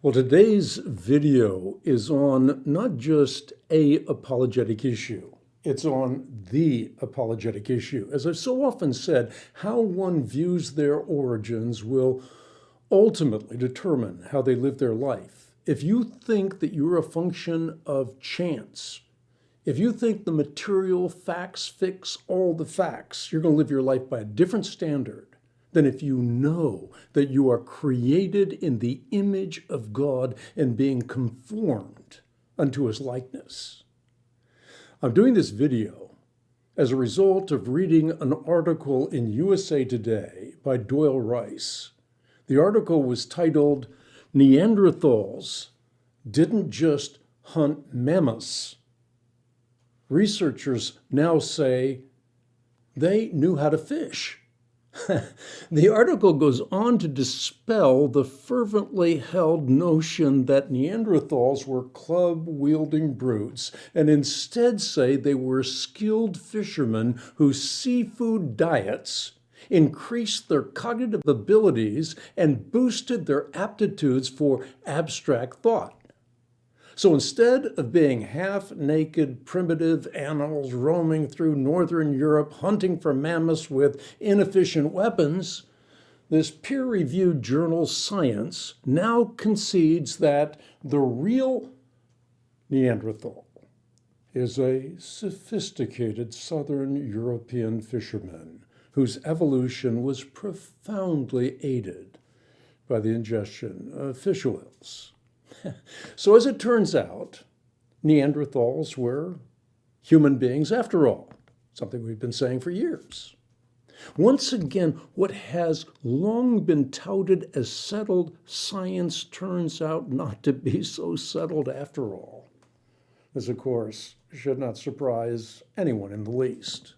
Well, today's video is on not just a apologetic issue, it's on the apologetic issue. As I've so often said, how one views their origins will ultimately determine how they live their life. If you think that you're a function of chance, if you think the material facts fix all the facts, you're going to live your life by a different standard than if you know that you are created in the image of God and being conformed unto his likeness. I'm doing this video as a result of reading an article in USA Today by Doyle Rice. The article was titled, "Neanderthals Didn't Just Hunt Mammoths. Researchers now say they knew how to fish." The article goes on to dispel the fervently held notion that Neanderthals were club-wielding brutes and instead say they were skilled fishermen whose seafood diets increased their cognitive abilities and boosted their aptitudes for abstract thought. So instead of being half-naked, primitive animals roaming through northern Europe hunting for mammoths with inefficient weapons, this peer-reviewed journal Science now concedes that the real Neanderthal is a sophisticated southern European fisherman whose evolution was profoundly aided by the ingestion of fish oils. So as it turns out, Neanderthals were human beings after all, something we've been saying for years. Once again, what has long been touted as settled science turns out not to be so settled after all. This, of course, should not surprise anyone in the least.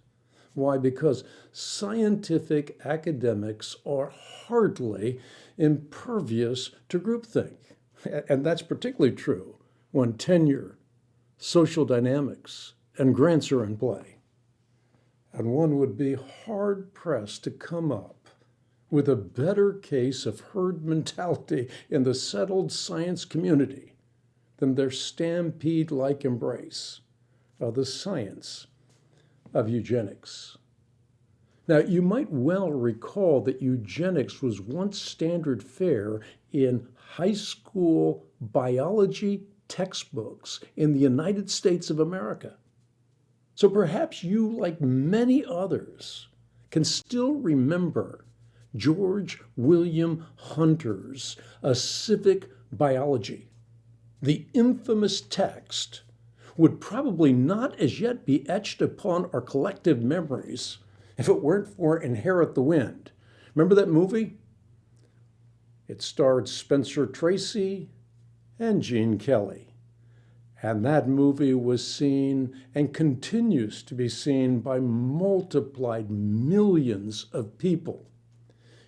Why? Because scientific academics are hardly impervious to groupthink. And that's particularly true when tenure, social dynamics, and grants are in play. And one would be hard-pressed to come up with a better case of herd mentality in the settled science community than their stampede-like embrace of the science of eugenics. Now, you might well recall that eugenics was once standard fare in high school biology textbooks in the United States of America. So perhaps you, like many others, can still remember George William Hunter's A Civic Biology. The infamous text would probably not as yet be etched upon our collective memories if it weren't for Inherit the Wind. Remember that movie? It starred Spencer Tracy and Gene Kelly. And that movie was seen and continues to be seen by multiplied millions of people.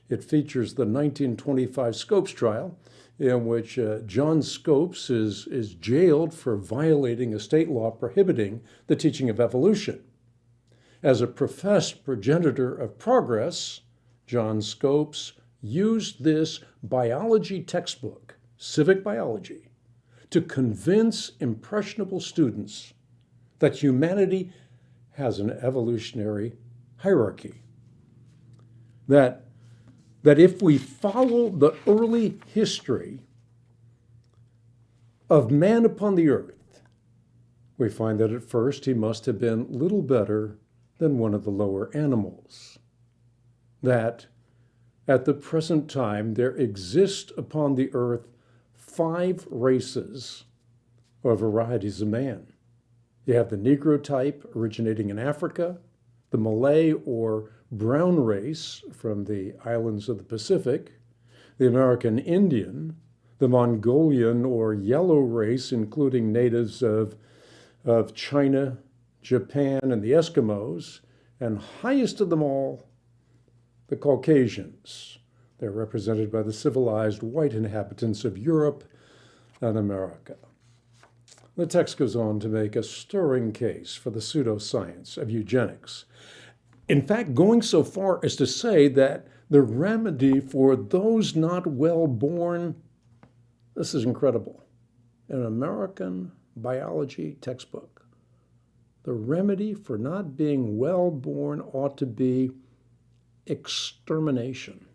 It features the 1925 Scopes trial, in which John Scopes is jailed for violating a state law prohibiting the teaching of evolution. As a professed progenitor of progress, John Scopes used this biology textbook, Civic Biology, to convince impressionable students that humanity has an evolutionary hierarchy. That if we follow the early history of man upon the earth, we find that at first he must have been little better than one of the lower animals. That at the present time there exist upon the earth 5 races or varieties of man. You have the Negro type originating in Africa, the Malay or brown race from the islands of the Pacific, the American Indian, the Mongolian or yellow race, including natives of China, Japan, and the Eskimos, and highest of them all, the Caucasians. They're represented by the civilized white inhabitants of Europe and America. The text goes on to make a stirring case for the pseudoscience of eugenics. In fact, going so far as to say that the remedy for those not well born This is incredible. An American biology textbook. The remedy for not being well born ought to be extermination.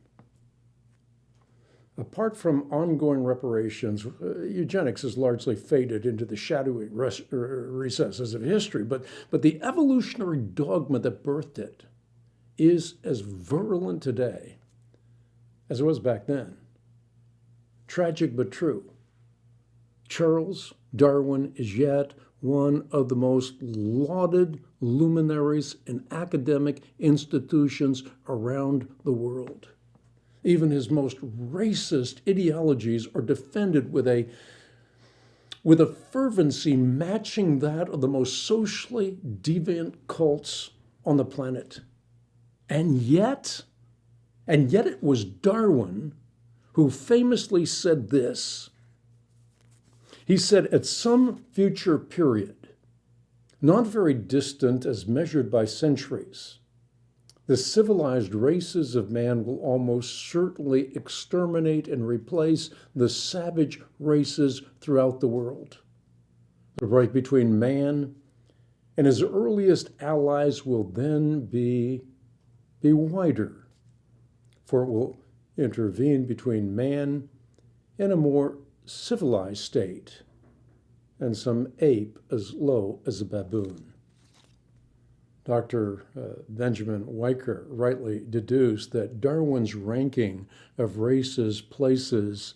Apart from ongoing reparations, eugenics has largely faded into the shadowy recesses of history, but the evolutionary dogma that birthed it is as virulent today as it was back then. Tragic but true. Charles Darwin is yet one of the most lauded luminaries in academic institutions around the world. Even his most racist ideologies are defended with a fervency matching that of the most socially deviant cults on the planet. And yet it was Darwin who famously said this. He said, at some future period, not very distant as measured by centuries, the civilized races of man will almost certainly exterminate and replace the savage races throughout the world. The break between man and his earliest allies will then be wider, for it will intervene between man and a more civilized state and some ape as low as a baboon. Dr. Benjamin Weicker rightly deduced that Darwin's ranking of races places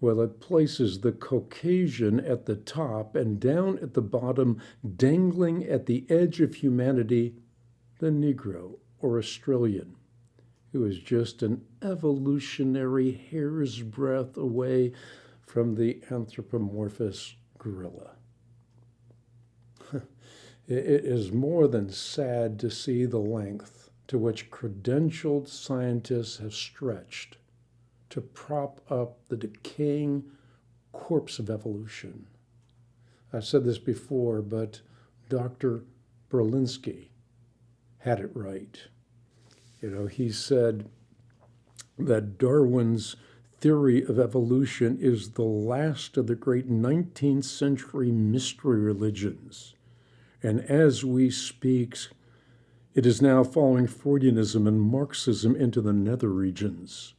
the Caucasian at the top and down at the bottom, dangling at the edge of humanity, the Negro or Australian, who is just an evolutionary hair's breadth away from the anthropomorphous gorilla. It is more than sad to see the length to which credentialed scientists have stretched to prop up the decaying corpse of evolution. I've said this before, but Dr. Berlinski had it right. He said that Darwin's theory of evolution is the last of the great 19th century mystery religions. And as we speak, it is now following Freudianism and Marxism into the nether regions.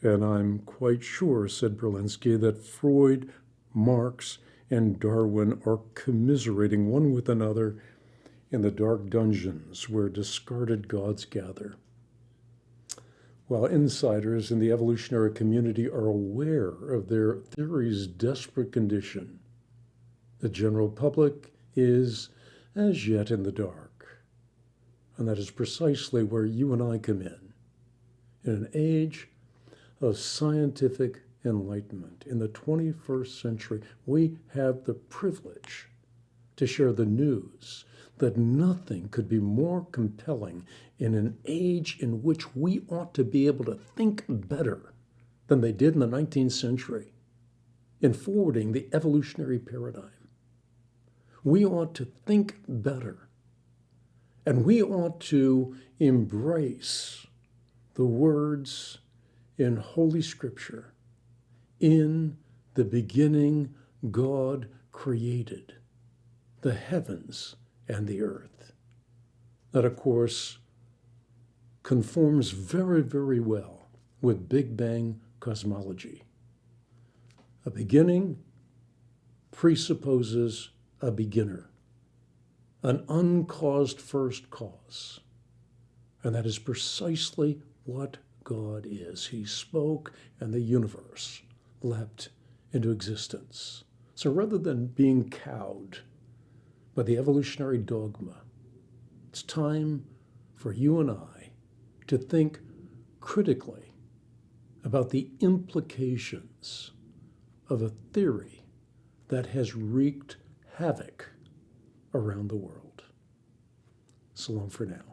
And I'm quite sure, said Berlinski, that Freud, Marx, and Darwin are commiserating one with another in the dark dungeons where discarded gods gather. While insiders in the evolutionary community are aware of their theory's desperate condition, the general public is as yet in the dark. And that is precisely where you and I come in. In an age of scientific enlightenment, in the 21st century, we have the privilege to share the news that nothing could be more compelling in an age in which we ought to be able to think better than they did in the 19th century in forwarding the evolutionary paradigm. We ought to think better, and we ought to embrace the words in Holy Scripture. In the beginning, God created the heavens and the earth. That, of course, conforms very, very well with Big Bang cosmology. A beginning presupposes a beginner, an uncaused first cause. And that is precisely what God is. He spoke and the universe leapt into existence. So rather than being cowed by the evolutionary dogma, it's time for you and I to think critically about the implications of a theory that has wreaked havoc around the world. So long for now.